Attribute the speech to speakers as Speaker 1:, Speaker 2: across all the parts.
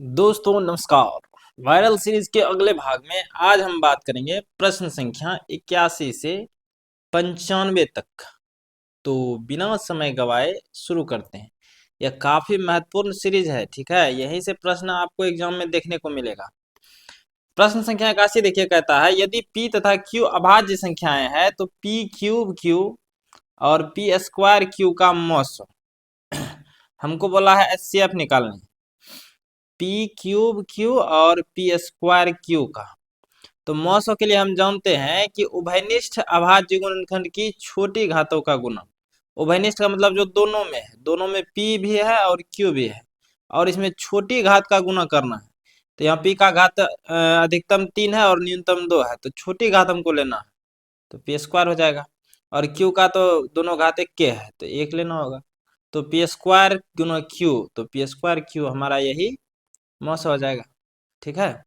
Speaker 1: दोस्तों नमस्कार। Viral series के अगले भाग में आज हम बात करेंगे प्रश्न संख्या 81 से 95 तक। तो बिना समय गवाए शुरू करते हैं। यह काफी महत्वपूर्ण सीरीज है, ठीक है। यहीं से प्रश्न आपको एग्जाम में देखने को मिलेगा। प्रश्न संख्या 81 देखिए, कहता है यदि p तथा q अभाज्य संख्याएं हैं तो p क्यूब q और p स्क्वायर q का मौसम हमको बोला है HCF निकालने। p क्यूब q और p स्क्वायर q का तो मौसों के लिए हम जानते हैं कि उभयनिष्ठ अभाज्य गुणनखंड की छोटी घातों का गुणा। उभयनिष्ठ का मतलब जो दोनों में है, दोनों में p भी है और q भी है और इसमें छोटी घात का गुणा करना है। तो यहाँ p का घात अधिकतम 3 है और न्यूनतम 2 है, तो छोटी घात हमको लेना है तो p स्क्वायर हो जाएगा। और q का तो दोनों घात एक के है तो एक लेना होगा, तो p स्क्वायर गुना q, तो p स्क्वायर q हमारा यही मौसा हो जाएगा, ठीक है।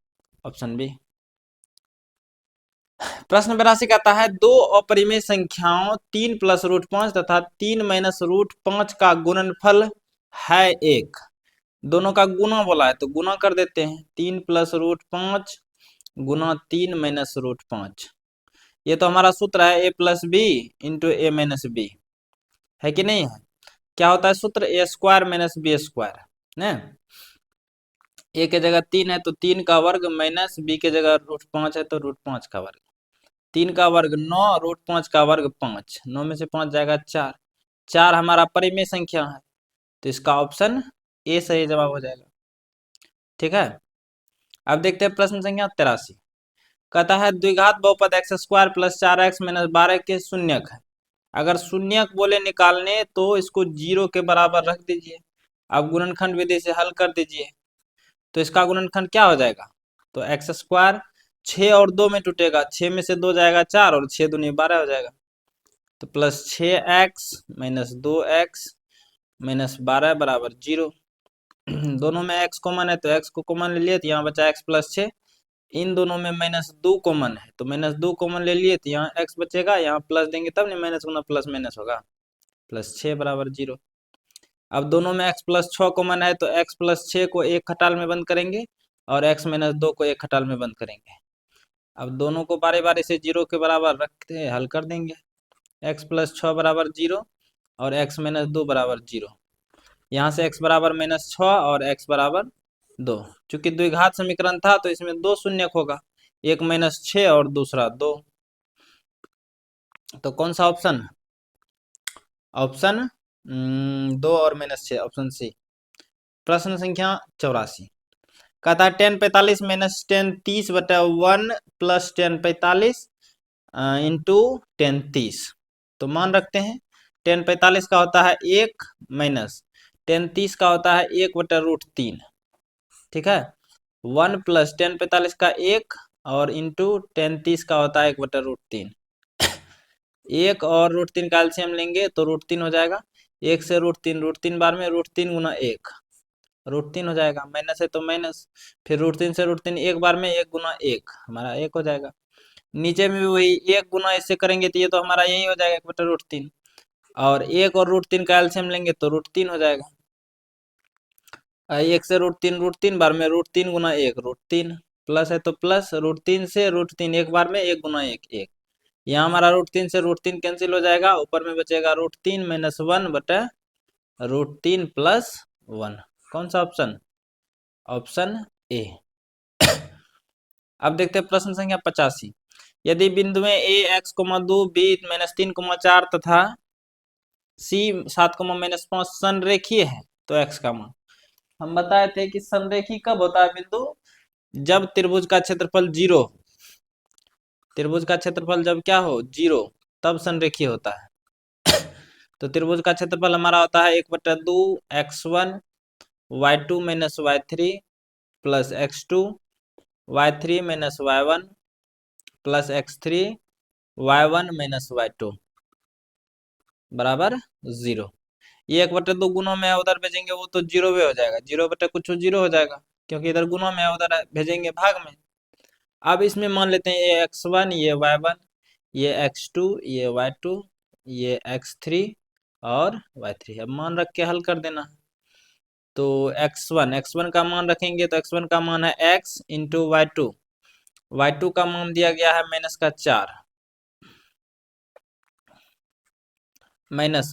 Speaker 1: Option B. प्रश्न 82 कहता है दो अपरिमेय संख्याओं 3 प्लस रूट 5 तथा 3 माइनस रूट 5 का गुणनफल है एक। दोनों का गुणा बोला है तो गुणा कर देते हैं। 3 प्लस रूट 5 गुना 3 माइनस रूट 5, ये तो हमारा सूत्र है a plus B into A minus B, है कि नहीं है। क्या होता है सूत्र, A square minus B square ना। ए के जगह 3 है तो 3 का वर्ग माइनस बी के जगह रूट 5 है तो रूट 5 का वर्ग। 3 का वर्ग 9, रूट 5 का वर्ग 5, 9 में से 5 जाएगा 4। 4 हमारा परिमेय संख्या है तो इसका ऑप्शन ए सही जवाब हो जाएगा, ठीक है। अब देखते हैं प्रश्न संख्या 83। कहता है द्विघात बहुपद x square plus 4x minus 12 के शून्यक है। अगर शून्यक बोले निकालने तो इसको 0 के बराबर रख दीजिए। अब गुणनखंड विधि से हल कर दीजिए तो इसका गुणनखंड क्या हो जाएगा, तो एक्स स्क्वायर 6 और 2 में टूटेगा, 6 में से 2 जाएगा 4 और 6 दूनी 12 हो जाएगा। तो plus 6x minus 2x minus 12 बराबर 0। दोनों में x कॉमन है तो x को कॉमन ले लिए तो यहाँ बचा x प्लस 6। इन दोनों में माइनस 2 कॉमन है तो माइनस 2 कॉमन ले लिए तो यहाँ x बचेगा, यहाँ प्लस देंगे तब नहीं माइनस गुना प्लस माइनस होगा, प्लस 6 बराबर 0। अब दोनों में x प्लस 6 कॉमन है तो x प्लस 6 को एक खटाल में बंद करेंगे और x माइनस 2 को एक खटाल में बंद करेंगे। अब दोनों को बारी बारी से 0 के बराबर रखते हल कर देंगे। x प्लस 6 बराबर 0 और x माइनस 2 बराबर 0। यहाँ से x बराबर माइनस 6 और x बराबर 2। चूंकि द्विघात समीकरण था तो इसमें 2 शून्यक होगा, एक माइनस 6 और दूसरा 2। तो कौन सा ऑप्शन, ऑप्शन 2 और माइनस 6, ऑप्शन सी। प्रश्न संख्या 84 कहता है 10 45 माइनस 10 30 बटा 1 प्लस 10 45 इंटू 10 30। तो मान रखते हैं 10 45 का होता है 1 माइनस 10 30 का होता है 1 बटा रूट 3, ठीक है। 1 प्लस 10 45 का 1 और इंटू 10 30 का होता है 1 बटा रूट 3। 1 और रूट 3 का एलसीएम लेंगे तो रूट 3 हो जाएगा। 1 से रूट 3 बार में रूट 3 गुना 1 रूट 3 हो जाएगा, माइनस है तो माइनस, फिर रूट 3 से रूट 3 एक बार में 1 गुना 1 हमारा 1 हो जाएगा। नीचे में भी वही 1 गुना इससे करेंगे तो ये तो हमारा यही हो जाएगा 1 बटा रूट 3, और 1 और रूट 3 का एलसीएम लेंगे तो रूट 3 हो जाएगा। 1 से रूट 3 बार में रूट 3 गुना 1 रूट 3, प्लस है तो प्लस, रूट 3 से रूट 3 एक बार में 1 गुना 1 1। यहाँ हमारा रूट 3 से रूट 3 कैंसिल हो जाएगा, ऊपर में बचेगा रूट 3 माइनस 1 बटा रूट 3 प्लस 1। कौन सा ऑप्शन, ऑप्शन ए। अब देखते हैं प्रश्न संख्या 85। यदि बिंदुएं A x comma 2 B minus 3 comma 4 तथा सी 7 कोमा माइनस 5 संरेखीय है तो एक्स का मान। हम बताए थे कि संरेखी कब होता है बिंदु, जब त्रिभुज का क्षेत्रफल 0, त्रिभुज का क्षेत्रफल जब क्या हो 0 तब संरेखीय होता है। तो त्रिभुज का क्षेत्रफल हमारा होता है 1/2 x1 y2 minus y3 plus x2 y3 minus y1 plus x3 y1 minus y2 बराबर 0। ये 1/2 गुणों में है, उधर भेजेंगे वो तो 0 हो जाएगा, 0 बटे कुछ 0 हो जाएगा क्योंकि इधर गुणों में है, उधर भेजेंगे भाग में। अब इसमें मान लेते हैं ये x1 ये y1 ये x2 ये y2 ये x3 और y3। अब मान रख के हल कर देना। तो x1 का मान रखेंगे तो x1 का मान है x इंटू y2 का मान दिया गया है माइनस का 4 माइनस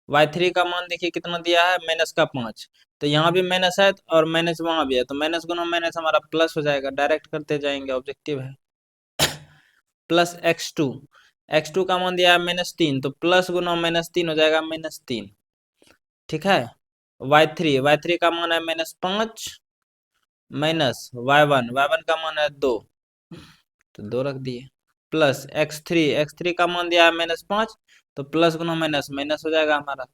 Speaker 1: y3 का मान देखिए कितना दिया है माइनस का 5। तो यहाँ भी माइनस है और माइनस वहां भी है, तो माइनस गुना माइनस हमारा प्लस हो जाएगा, डायरेक्ट करते जाएंगे, ऑब्जेक्टिव है। प्लस x2 का मान दिया है -3, तो प्लस गुना -3 हो जाएगा -3। ठीक है। y3 का मान है -5 माइनस y1 का मान है 2, तो 2 रख दिए। प्लस x3 का मान दिया है -5, तो प्लस गुना माइनस माइनस हो जाएगा हमारा।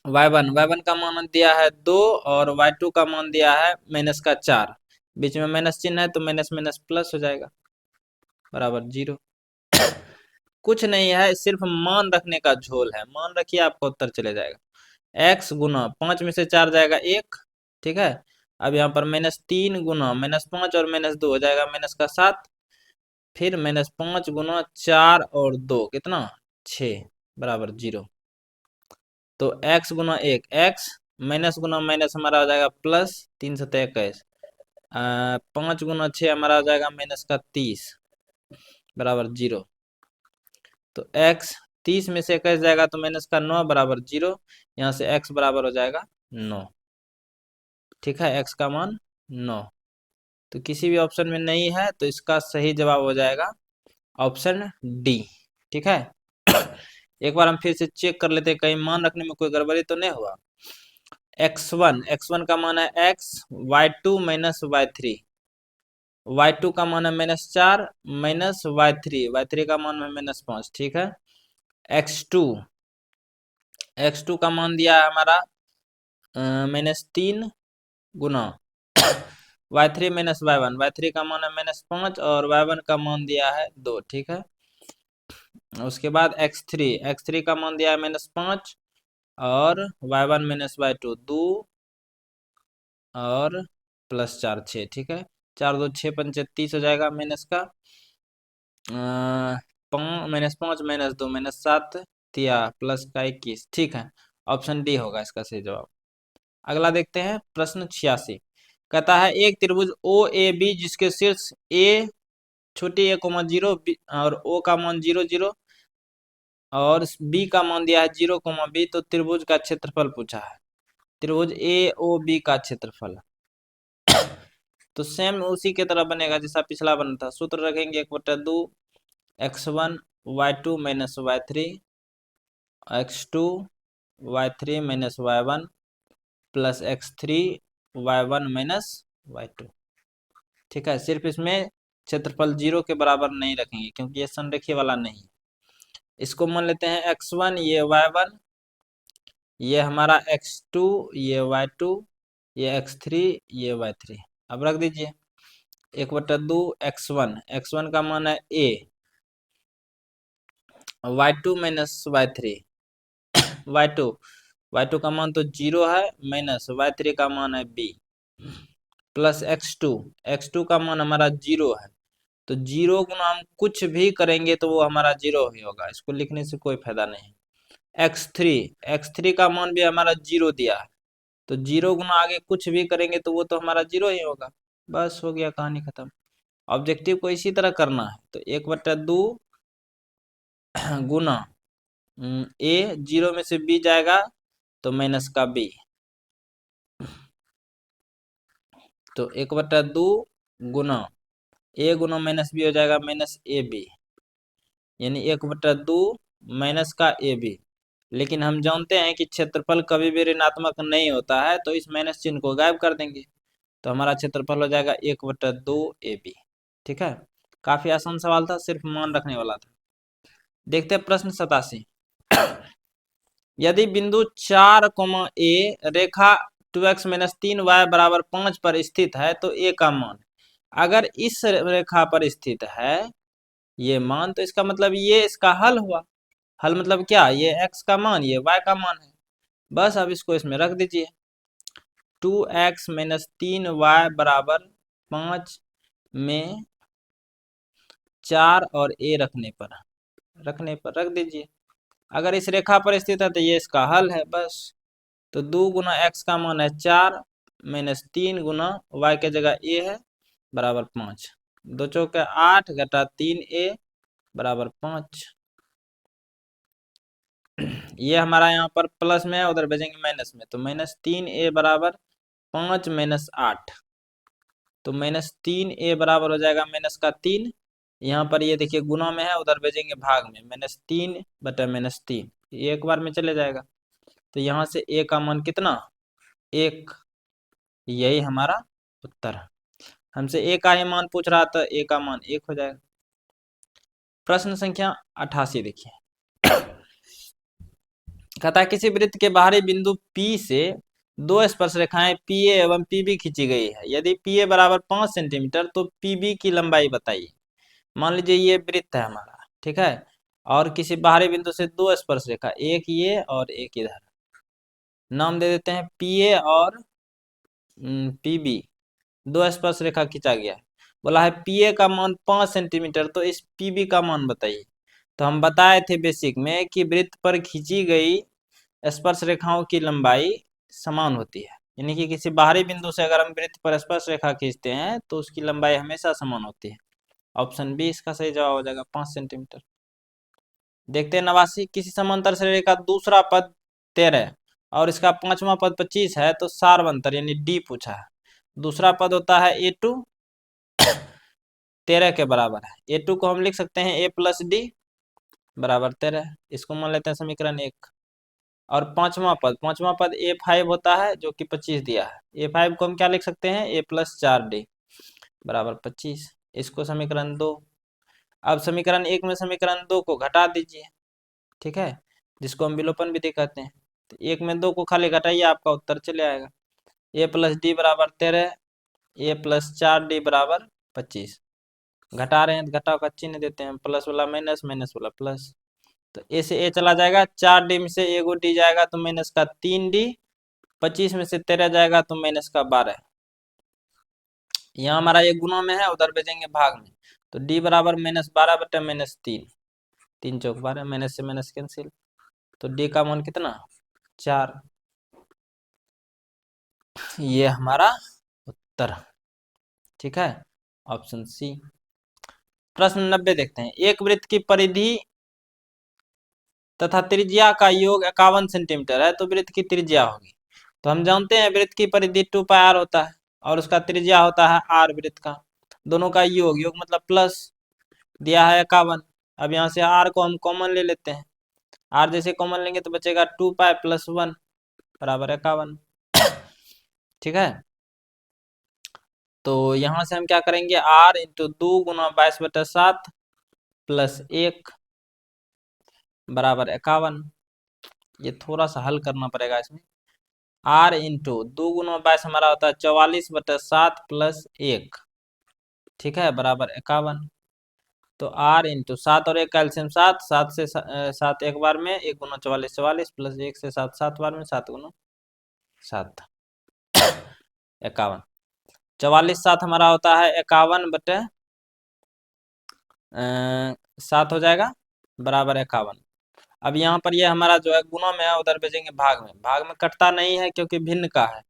Speaker 1: y1 का मान दिया है 2 और y2 का मान दिया है माइनस का 4, बीच में माइनस चिन्ह है तो माइनस माइनस प्लस हो जाएगा, बराबर 0। कुछ नहीं है, सिर्फ मान रखने का झोल है, मान रखिए आपका उत्तर चले जाएगा। x गुना 5 में से 4 जाएगा 1, ठीक है। अब यहाँ पर -3 गुना -5 और -2 हो जाएगा -7, फिर -5 गुना 4 और 2 कितना 6 बराबर 0। तो x गुना 1 x, माइनस गुना माइनस हमारा हो जाएगा प्लस, 3 सत्ते 21, 5 गुना 6 हमारा हो जाएगा -30 बराबर 0। तो x 30 में से 21 जाएगा तो माइनस का 9 बराबर 0, यहाँ से x बराबर हो जाएगा 9। ठीक है, x का मान 9। तो किसी भी ऑप्शन में नहीं है, तो इसका सही जवाब हो जाएगा ऑप्शन डी। ठीक है। एक बार हम फिर से चेक कर लेते हैं कहीं मान रखने में कोई गड़बड़ी तो नहीं हुआ। x1 का मान है x, y2 माइनस y3 का मान है -4 माइनस y3 का मान है -5। ठीक है। x2 का मान दिया है हमारा -3 गुना y3 माइनस y1 का मान है -5 और y1 का मान दिया है 2। ठीक है। उसके बाद x3 का मान दिया है -5 और y1 माइनस y2 2 और +4 6। ठीक है। 4 2 6 5 30 हो जाएगा माइनस का -5 -2 -7 तिया प्लस का 21। ठीक है, ऑप्शन डी होगा इसका सही जवाब। अगला देखते हैं प्रश्न 86। कहता है एक त्रिभुज ओ ए बी जिसके शीर्ष ए छोटी a 0 और o का मान 0 0 और b का मान दिया है 0 b, तो त्रिभुज का क्षेत्रफल पूछा है। त्रिभुज ए ओ बी का क्षेत्रफल तो सेम उसी के तरह बनेगा जैसा पिछला बना था। सूत्र रखेंगे 1/2 x1 y2 minus y3 x2 y3 minus y1 plus x3 y1 minus y2। ठीक है, सिर्फ इसमें क्षेत्रफल 0 के बराबर नहीं रखेंगे क्योंकि ये संरेखीय वाला नहीं है। इसको मान लेते हैं x1, ये y1, ये हमारा x2, ये y2, ये x3, ये y3। अब रख दीजिए 1/2 x1 का मान है a, y2 माइनस y2 का मान तो 0 है माइनस y3 का मान है b प्लस x2 का मान हमारा 0 है, तो 0 गुना हम कुछ भी करेंगे तो वो हमारा 0 ही होगा, इसको लिखने से कोई फायदा नहीं। x3 का मान भी हमारा 0 दिया है, तो 0 गुना आगे कुछ भी करेंगे तो वो तो हमारा 0 ही होगा। बस हो गया, कहानी खत्म। ऑब्जेक्टिव को इसी तरह करना है, तो 1/2 गुना a, 0 में से b जाएगा तो माइनस का b, तो 1/2 गुना a गुना माइनस b हो जाएगा माइनस ab, यानी 1/2 माइनस का ab। लेकिन हम जानते हैं कि क्षेत्रफल कभी भी ऋणात्मक नहीं होता है, तो इस माइनस चिन्ह को गायब कर देंगे, तो हमारा क्षेत्रफल हो जाएगा 1/2 ab। ठीक है, काफी आसान सवाल था, सिर्फ मान रखने वाला था। देखते हैं प्रश्न 87। यदि बिंदु 4, a रेखा 2x - 3y बराबर 5 पर स्थित है तो a का मान, अगर इस रेखा पर स्थित है ये मान, तो इसका मतलब ये इसका हल हुआ। हल मतलब क्या, ये x का मान, ये y का मान है। बस अब इसको इसमें रख दीजिए। 2x - 3y बराबर 5 में 4 और a रख दीजिए। अगर इस रेखा पर स्थित है तो ये इसका हल है, बस तो 2 गुना x का मान है 4 माइनस 3 गुना y के जगह a है बराबर 5। 2 चौके 8 घटा 3a बराबर 5। ये हमारा यहाँ पर प्लस में है, उधर भेजेंगे माइनस में, तो माइनस 3a बराबर 5 माइनस 8, तो माइनस 3a बराबर हो जाएगा माइनस का 3। यहाँ पर ये देखिए गुना में है, उधर भेजेंगे भाग में, माइनस 3 बटा माइनस 3, ये एक बार में चले जाएगा। तो यहाँ से a का मान कितना, 1, यही हमारा उत्तर है। हमसे a का ही मान पूछ रहा था, a का मान 1 हो जाएगा। प्रश्न संख्या 88 देखिए, कहता है किसी वृत्त के बाहरी बिंदु P से दो स्पर्श रेखाएं PA एवं PB खींची गई है। यदि PA बराबर 5 सेंटीमीटर तो PB की लंबाई बताइए। मान लीजिए ये वृत्त है हमारा, ठीक है, और किसी बाहरी बिंदु से दो स्पर्श रेखा, एक ये और एक इधर, नाम दे देते हैं PA और PB, दो स्पर्श रेखा खींचा गया है। बोला है PA का मान 5 सेंटीमीटर, तो इस PB का मान बताइए। तो हम बताए थे बेसिक में कि वृत्त पर खींची गई स्पर्श रेखाओं की लंबाई समान होती है, यानी कि किसी बाहरी बिंदु से अगर हम वृत्त पर स्पर्श रेखा खींचते हैं तो उसकी लंबाई हमेशा समान होती है। ऑप्शन बी इसका सही जवाब हो जाएगा, 5 सेंटीमीटर। देखते हैं 89, किसी समांतर से रेखा दूसरा पद 13 और इसका पांचवा पद 25 है, तो सारवंतर यानी डी पूछा है। दूसरा पद होता है A2, 13 के बराबर है। A2 को हम लिख सकते हैं A प्लस डी बराबर 13, इसको मान लेते हैं समीकरण 1। और पांचवा पद A5 होता है जो कि 25 दिया है। A5 को हम क्या लिख सकते हैं, A प्लस 4D बराबर 25, इसको समीकरण 2। अब समीकरण 1 में समीकरण 2 को घटा दीजिए, ठीक है, जिसको हम विलोपन विधि कहते हैं। तो 1 में 2 को खाली घटाइए, आपका उत्तर चले आएगा। A प्लस डी बराबर 13, A प्लस 4D बराबर 25। घटा रहे हैं तो घटाव का चिन्ह देते हैं, प्लस वाला माइनस, माइनस वाला प्लस। तो ए से ए चला जाएगा, 4D में से एगो डी जाएगा तो माइनस का 3D, 25 में से 13 जाएगा तो माइनस का 12। यहाँ हमारा ये गुना में है, उधर भेजेंगे भाग में, तो डी बराबर माइनस 12 बटे माइनस 3, 3 चौक 12, माइनस से माइनस कैंसिल, तो डी का मान कितना, 4। ये हमारा उत्तर, ठीक है, ऑप्शन सी। प्रश्न 90 देखते हैं, एक वृत्त की परिधि तथा त्रिज्या का योग 51 सेंटीमीटर है, तो वृत्त की त्रिज्या होगी। तो हम जानते हैं वृत्त की परिधि 2πr होता है और उसका त्रिज्या होता है r, वृत्त का दोनों का योग, योग मतलब प्लस, दिया है 51। अब यहाँ से r को हम कॉमन ले लेते हैं, r जैसे कॉमन लेंगे तो बचेगा 2π + 1 बराबर 51, ठीक है। तो यहाँ से हम क्या करेंगे, r इंटू 2 गुना 22/7 प्लस 1 बराबर 51। ये थोड़ा सा हल करना पड़ेगा इसमें, r इंटू 2 गुना 22 हमारा होता है 44/7 प्लस 1, ठीक है, बराबर 51। तो r इंटू 7 और 1 कैल्सियम 7, 7 से 7 एक बार में, 1 गुना 44 44 प्लस 1 से 7 7 बार में, 7 गुना 7 51। 44 7 हमारा होता है 51 बटे 7 हो जाएगा बराबर 51। अब यहाँ पर ये हमारा जो है गुना में है, उधर भेजेंगे भाग में, भाग में कटता नहीं है क्योंकि भिन्न का है,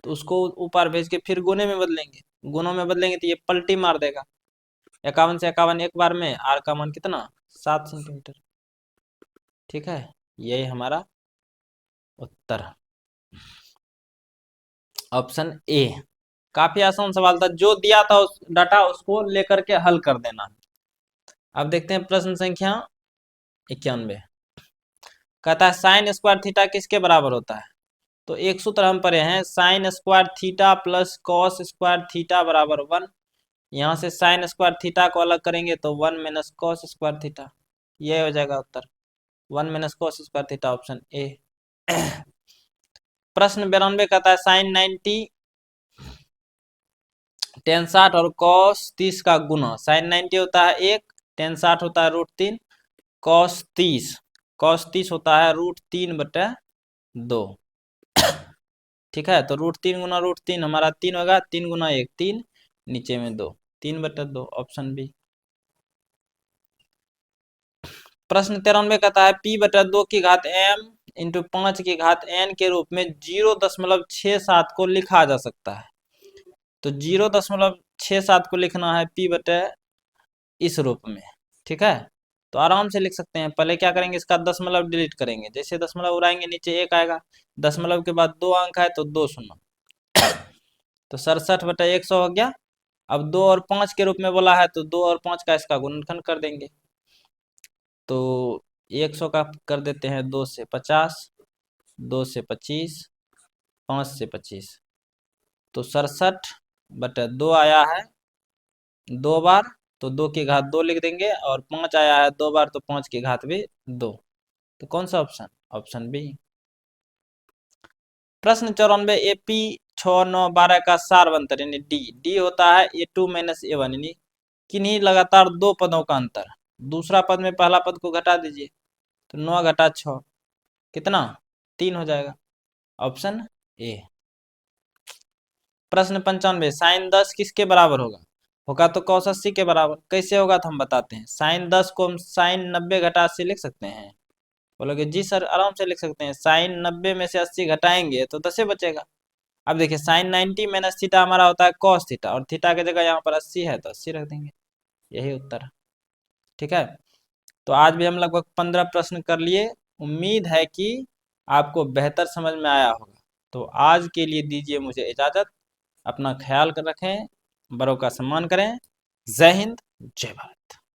Speaker 1: तो उसको ऊपर भेज के फिर गुने में बदलेंगे, गुणों में बदलेंगे तो ये पलटी मार देगा। 51 से 51 एक बार में, r का मान कितना, 7 सेंटीमीटर, ठीक है, यही हमारा उत्तर, ऑप्शन ए। काफी आसान सवाल था, जो दिया था उस डाटा उसको लेकर के हल कर देना। अब देखते हैं प्रश्न संख्या 91, कहता है साइन स्क्वायर थीटा किसके बराबर होता है। तो एक सूत्र हम पढ़े हैं, sine square theta plus cos square theta बराबर 1। यहाँ से साइन स्क्वायर थीटा को अलग करेंगे तो 1 माइनस कॉस स्क्वायर थीटा, ये हो जाएगा उत्तर, 1 minus cos square theta, option A. प्रश्न 92 कहता है साइन 90 tan 60 और cos 30 का गुना, साइन 90 होता है 1, tan 60 होता है √3, cos 30 होता है √3/2, ठीक है। तो √3 गुना √3 हमारा 3 होगा, 3 गुना 1 3, नीचे में 2, 3/2, ऑप्शन बी। प्रश्न 93 कहता है p/2 की घात m इंटू 5 की घात n के रूप में 0.67 को लिखा जा सकता है। तो 0.67 को लिखना है p बटे इस रूप में, ठीक है। तो आराम से लिख सकते हैं। पहले क्या करेंगे, इसका दशमलव डिलीट करेंगे। जैसे दशमलव उड़ाएंगे नीचे 1 आएगा, दशमलव के बाद 2 अंक है तो 2 शून्य, तो 67/100 हो गया। अब 2 और 5 के रूप में बोला है तो 2 और 5 का इसका गुणनखंड कर देंगे। तो 100 का कर देते हैं 2 से 50, 2 से 25, 5 से 25, तो 67/2 आया है 2 बार, तो 2 की घात 2 लिख देंगे, और 5 आया है 2 बार, तो 5 की घात भी 2। तो कौन सा ऑप्शन? Option B. प्रश्न 94, AP 6, 9, 12 का सार बनतर यानी डी होता है A2 माइनस A1, यानी किन्हीं लगातार दो पदों का अंतर। दूसरा पद में पहला पद को घटा दीजिए, तो 9 घटा 6 कितना? 3 हो जाएगा। Option A. प्रश्न 95, साइन 10 किसके बराबर होगा? होगा तो cos 80 के बराबर। कैसे होगा तो हम बताते हैं। साइन 10 को हम साइन 90 घटा 80 लिख सकते हैं। बोलोगे जी सर, आराम से लिख सकते हैं। साइन 90 में से 80 घटाएंगे तो 10 बचेगा। अब देखिए, साइन 90 माइनस थीटा हमारा होता है cos थीटा, और थीटा की जगह यहाँ पर 80 है तो 80 रख देंगे। यही उत्तर है, ठीक है। तो आज भी हम लगभग 15 प्रश्न कर लिए। उम्मीद है कि आपको बेहतर समझ में आया होगा। तो आज के लिए दीजिए मुझे इजाज़त। अपना ख्याल रखें, बड़ों का सम्मान करें। जय हिंद, जय भारत।